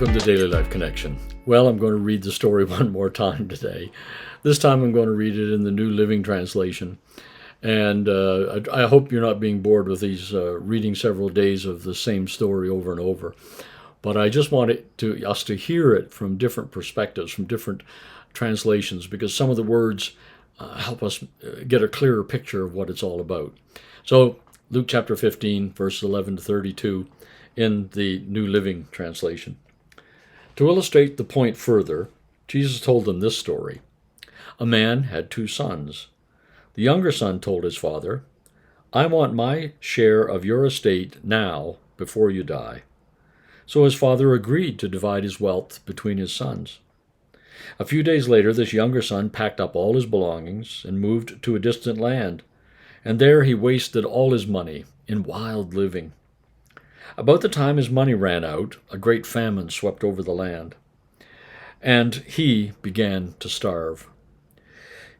Welcome to Daily Life Connection. Well, I'm going to read the story one more time today. This time I'm going to read it in the New Living Translation. And I hope you're not being bored with these reading several days of the same story over and over. But I just want us to hear it from different perspectives, from different translations, because some of the words help us get a clearer picture of what it's all about. So Luke chapter 15, verses 11 to 32 in the New Living Translation. To illustrate the point further, Jesus told them this story. A man had 2 sons. The younger son told his father, "I want my share of your estate now, before you die." So his father agreed to divide his wealth between his sons. A few days later, this younger son packed up all his belongings and moved to a distant land, and there he wasted all his money in wild living. About the time his money ran out, a great famine swept over the land, and he began to starve.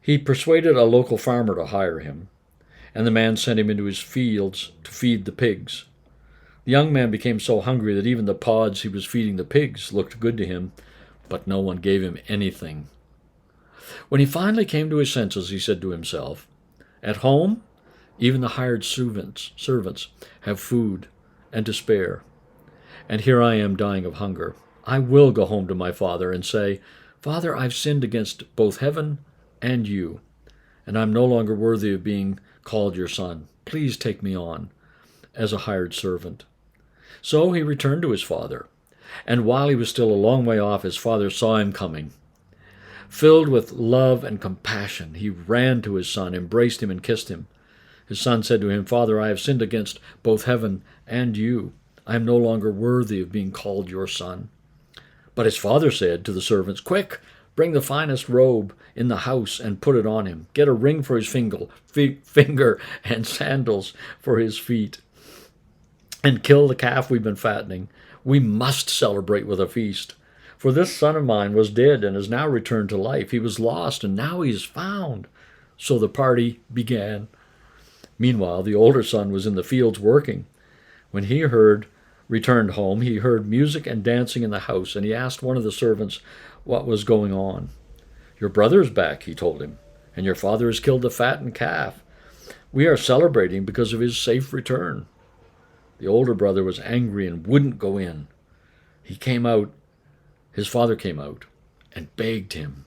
He persuaded a local farmer to hire him, and the man sent him into his fields to feed the pigs. The young man became so hungry that even the pods he was feeding the pigs looked good to him, but no one gave him anything. When he finally came to his senses, he said to himself, "At home, even the hired servants have food and to spare, and here I am dying of hunger. I will go home to my father and say, 'Father, I've sinned against both heaven and you, and I'm no longer worthy of being called your son. Please take me on as a hired servant.'" So he returned to his father, and while he was still a long way off, his father saw him coming. Filled with love and compassion, he ran to his son, embraced him, and kissed him. His son said to him, "Father, I have sinned against both heaven and you. I am no longer worthy of being called your son." But his father said to the servants, "Quick, bring the finest robe in the house and put it on him. Get a ring for his finger and sandals for his feet. And kill the calf we've been fattening. We must celebrate with a feast. For this son of mine was dead and has now returned to life. He was lost and now he is found." So the party began. Meanwhile, the older son was in the fields working. When he returned home, he heard music and dancing in the house, and he asked one of the servants what was going on. "Your brother is back," he told him, "and your father has killed the fattened calf. We are celebrating because of his safe return." The older brother was angry and wouldn't go in. His father came out and begged him.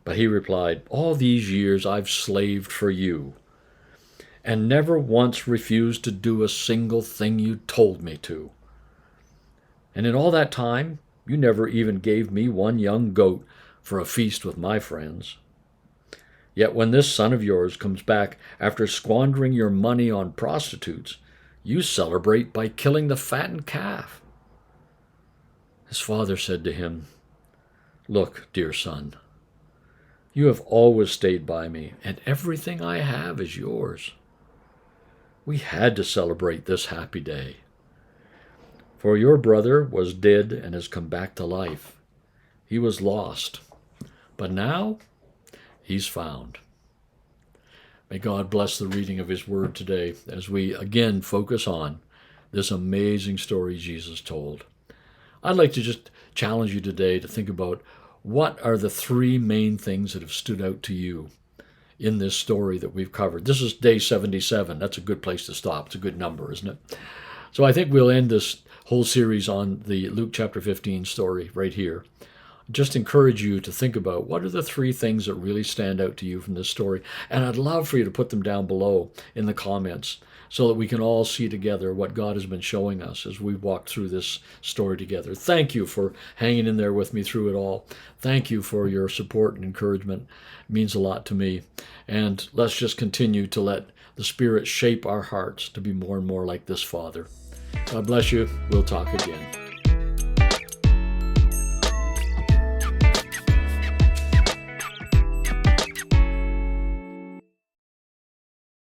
But he replied, "All these years I've slaved for you, and never once refused to do a single thing you told me to. And in all that time, you never even gave me one young goat for a feast with my friends. Yet when this son of yours comes back after squandering your money on prostitutes, you celebrate by killing the fattened calf." His father said to him, "Look, dear son, you have always stayed by me, and everything I have is yours. We had to celebrate this happy day. For your brother was dead and has come back to life. He was lost, but now he's found." May God bless the reading of his word today as we again focus on this amazing story Jesus told. I'd like to just challenge you today to think about what are the 3 main things that have stood out to you in this story that we've covered. This is day 77. That's a good place to stop. It's a good number, isn't it? So I think we'll end this whole series on the Luke chapter 15 story right here. Just encourage you to think about what are the 3 things that really stand out to you from this story. And I'd love for you to put them down below in the comments so that we can all see together what God has been showing us as we walk through this story together. Thank you for hanging in there with me through it all. Thank you for your support and encouragement. It means a lot to me. And let's just continue to let the Spirit shape our hearts to be more and more like this Father. God bless you. We'll talk again.